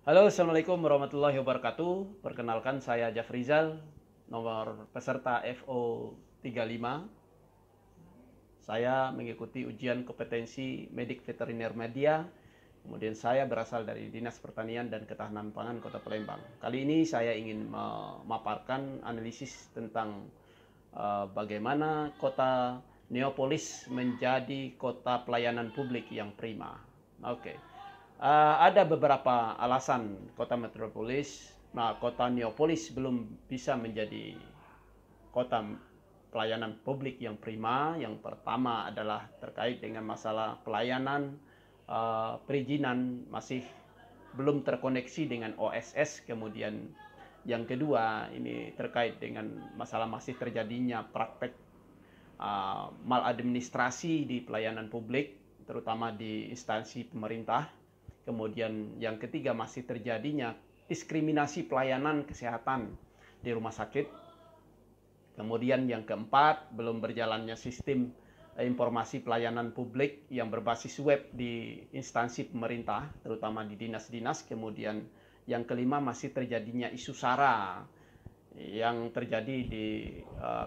Halo, Assalamualaikum warahmatullahi wabarakatuh. Perkenalkan saya Jafrizal, nomor peserta FO 35. Saya mengikuti ujian kompetensi medik veteriner media. Kemudian saya berasal dari Dinas Pertanian dan Ketahanan Pangan Kota Palembang. Kali ini saya ingin memaparkan analisis tentang bagaimana kota Neopolis menjadi kota pelayanan publik yang prima. Oke. Ada beberapa alasan kota metropolis, kota Neopolis belum bisa menjadi kota pelayanan publik yang prima. Yang pertama adalah terkait dengan masalah pelayanan perizinan masih belum terkoneksi dengan OSS. Kemudian yang kedua ini terkait dengan masalah masih terjadinya praktek maladministrasi di pelayanan publik, terutama di instansi pemerintah. Kemudian yang ketiga masih terjadinya diskriminasi pelayanan kesehatan di rumah sakit. Kemudian yang keempat, belum berjalannya sistem informasi pelayanan publik yang berbasis web di instansi pemerintah, terutama di dinas-dinas. Kemudian yang kelima masih terjadinya isu SARA yang terjadi di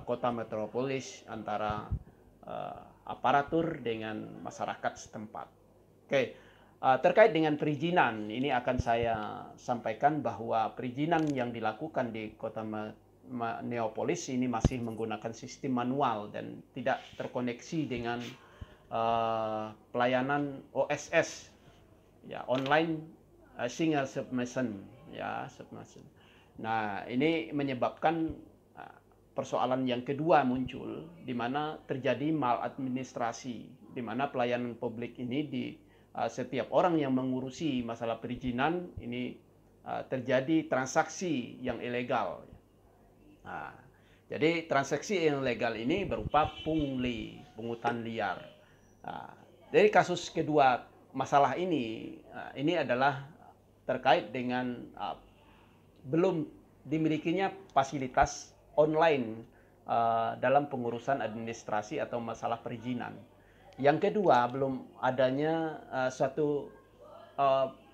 kota metropolis antara aparatur dengan masyarakat setempat. Oke. Terkait dengan perizinan, ini akan saya sampaikan bahwa perizinan yang dilakukan di kota Neopolis ini masih menggunakan sistem manual dan tidak terkoneksi dengan pelayanan OSS, ya, online single submission, ya, submission. Nah, ini menyebabkan persoalan yang kedua muncul, di mana terjadi maladministrasi, di mana pelayanan publik ini setiap orang yang mengurusi masalah perizinan ini terjadi transaksi yang ilegal. Nah, jadi transaksi yang ilegal ini berupa pungli, pungutan liar. Nah, dari kasus kedua masalah ini adalah terkait dengan belum dimilikinya fasilitas online dalam pengurusan administrasi atau masalah perizinan. Yang kedua, belum adanya suatu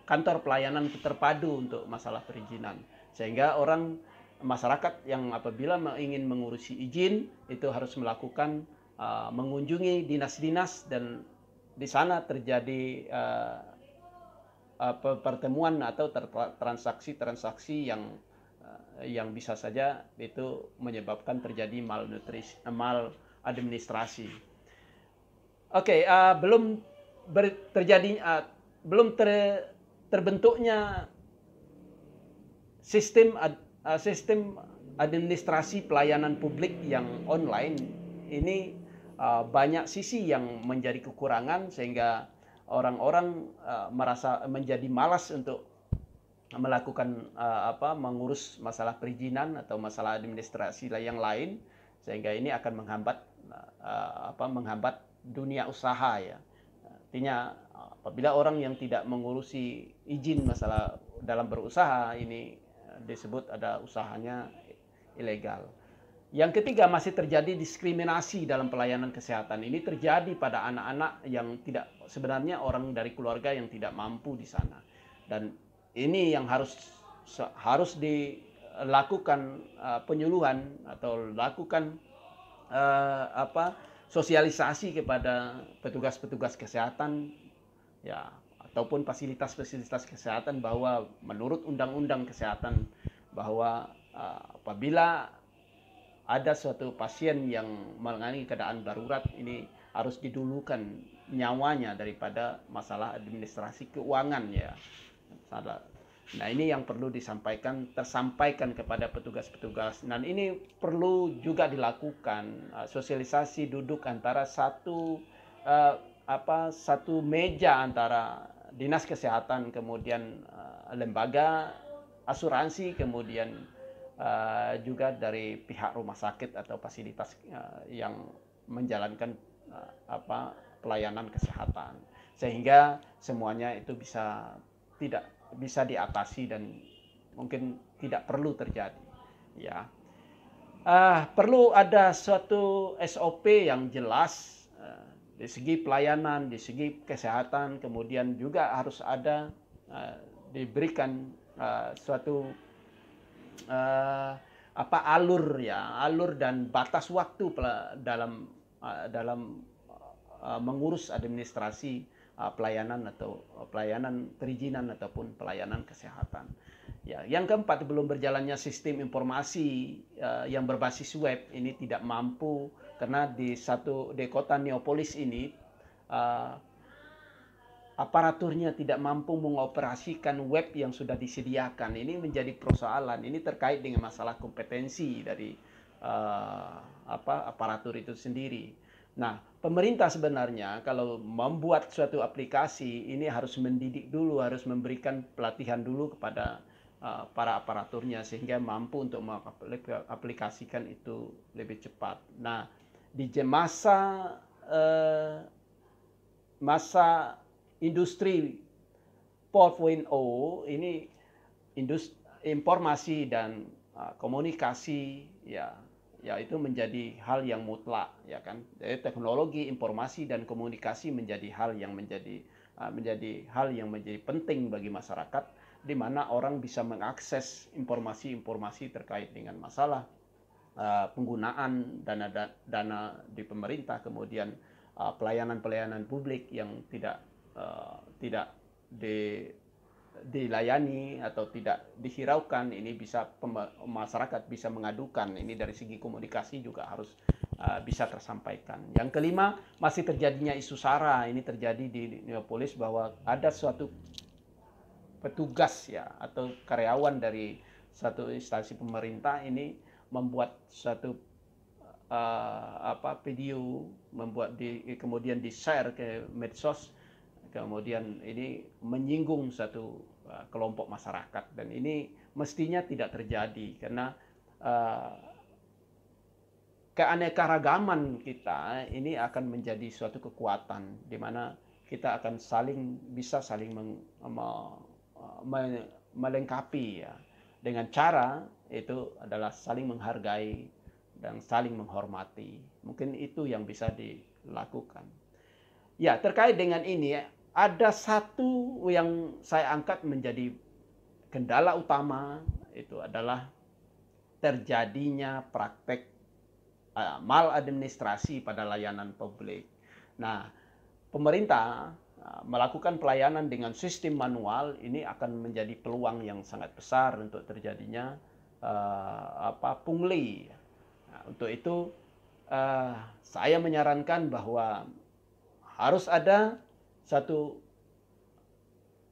kantor pelayanan terpadu untuk masalah perizinan. Sehingga masyarakat yang apabila ingin mengurusi izin, itu harus melakukan mengunjungi dinas-dinas, dan di sana terjadi pertemuan atau transaksi-transaksi yang bisa saja itu menyebabkan terjadi maladministrasi. Oke, belum terbentuknya sistem administrasi pelayanan publik yang online ini. Banyak sisi yang menjadi kekurangan sehingga orang-orang merasa menjadi malas untuk melakukan mengurus masalah perizinan atau masalah administrasi yang lain, sehingga ini akan menghambat dunia usaha, ya. Artinya apabila orang yang tidak mengurusi izin masalah dalam berusaha, ini disebut ada usahanya ilegal. Yang ketiga, masih terjadi diskriminasi dalam pelayanan kesehatan. Ini terjadi pada anak-anak yang sebenarnya orang dari keluarga yang tidak mampu di sana. Dan ini yang harus dilakukan penyuluhan atau lakukan sosialisasi kepada petugas-petugas kesehatan, ya, ataupun fasilitas-fasilitas kesehatan, bahwa menurut undang-undang kesehatan bahwa apabila ada suatu pasien yang mengalami keadaan darurat, ini harus didulukan nyawanya daripada masalah administrasi keuangan, ya. Nah, ini yang perlu tersampaikan kepada petugas-petugas, dan ini perlu juga dilakukan sosialisasi duduk antara satu meja antara dinas kesehatan, kemudian lembaga asuransi, kemudian juga dari pihak rumah sakit atau fasilitas yang menjalankan pelayanan kesehatan, sehingga semuanya itu bisa diatasi dan mungkin tidak perlu terjadi, ya. Perlu ada suatu SOP yang jelas di segi pelayanan, di segi kesehatan, kemudian juga harus ada diberikan suatu alur dan batas waktu dalam mengurus administrasi pelayanan atau pelayanan perizinan ataupun pelayanan kesehatan. Ya, yang keempat, belum berjalannya sistem informasi yang berbasis web ini tidak mampu karena di kota Neapolis ini aparaturnya tidak mampu mengoperasikan web yang sudah disediakan. Ini menjadi persoalan. Ini terkait dengan masalah kompetensi dari aparatur itu sendiri. Nah, pemerintah sebenarnya kalau membuat suatu aplikasi ini harus mendidik dulu, harus memberikan pelatihan dulu kepada para aparaturnya sehingga mampu untuk mengaplikasikan itu lebih cepat. Nah, di masa industri 4.0 ini informasi dan komunikasi ya itu menjadi hal yang mutlak, ya kan. Jadi teknologi informasi dan komunikasi menjadi hal yang menjadi penting bagi masyarakat, di mana orang bisa mengakses informasi-informasi terkait dengan masalah penggunaan dana di pemerintah, kemudian pelayanan-pelayanan publik yang tidak dilayani atau tidak dihiraukan. Ini bisa masyarakat bisa mengadukan. Ini dari segi komunikasi juga harus bisa tersampaikan. Yang kelima, masih terjadinya isu SARA. Ini terjadi di Neapolis bahwa ada suatu petugas ya atau karyawan dari satu instansi pemerintah ini membuat suatu video, kemudian di-share ke medsos, kemudian ini menyinggung satu kelompok masyarakat, dan ini mestinya tidak terjadi karena keanekaragaman kita ini akan menjadi suatu kekuatan di mana kita akan bisa saling melengkapi ya, dengan cara itu adalah saling menghargai dan saling menghormati. Mungkin itu yang bisa dilakukan. Ya, terkait dengan ini ada satu yang saya angkat menjadi kendala utama, itu adalah terjadinya praktek maladministrasi pada layanan publik. Nah, pemerintah melakukan pelayanan dengan sistem manual ini akan menjadi peluang yang sangat besar untuk terjadinya pungli. Nah, untuk itu saya menyarankan bahwa harus ada satu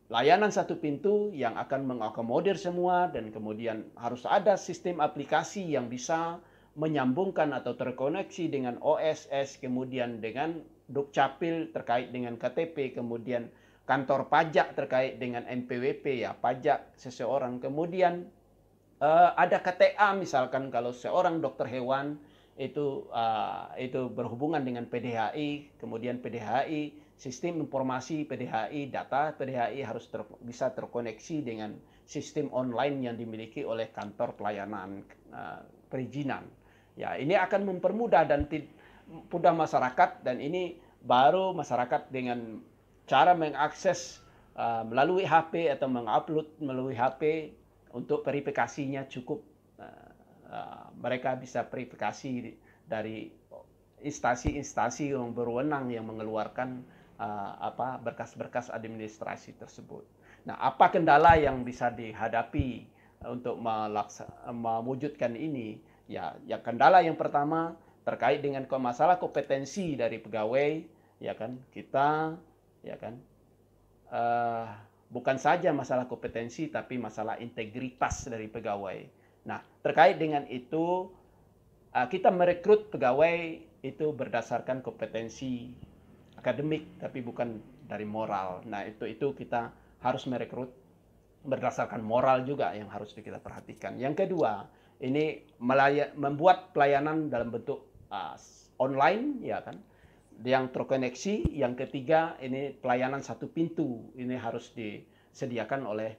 layanan satu pintu yang akan mengakomodir semua, dan kemudian harus ada sistem aplikasi yang bisa menyambungkan atau terkoneksi dengan OSS, kemudian dengan Dukcapil terkait dengan KTP, kemudian kantor pajak terkait dengan NPWP ya, pajak seseorang, kemudian ada KTA misalkan kalau seorang dokter hewan itu berhubungan dengan PDHI, kemudian PDHI, sistem informasi PDHI, data PDHI harus bisa terkoneksi dengan sistem online yang dimiliki oleh kantor pelayanan perizinan. Ya, ini akan mempermudah dan mudah masyarakat, dan ini baru masyarakat dengan cara mengakses melalui HP atau mengupload melalui HP untuk verifikasinya cukup. Mereka bisa verifikasi dari instansi-instansi yang berwenang yang mengeluarkan berkas-berkas administrasi tersebut. Nah, apa kendala yang bisa dihadapi untuk mewujudkan ini? Ya, kendala yang pertama terkait dengan masalah kompetensi dari pegawai, ya kan? Kita, ya kan? Bukan saja masalah kompetensi, tapi masalah integritas dari pegawai. Nah, terkait dengan itu, kita merekrut pegawai itu berdasarkan kompetensi akademik, tapi bukan dari moral. Nah, itu kita harus merekrut berdasarkan moral juga yang harus kita perhatikan. Yang kedua, ini membuat pelayanan dalam bentuk online, ya kan, yang terkoneksi. Yang ketiga, ini pelayanan satu pintu. Ini harus disediakan oleh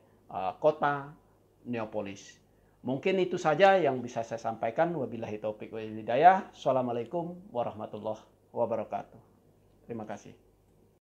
kota Neapolis. Mungkin itu saja yang bisa saya sampaikan. Wabillahi taufiq wal hidayah. Assalamualaikum warahmatullahi wabarakatuh. Terima kasih.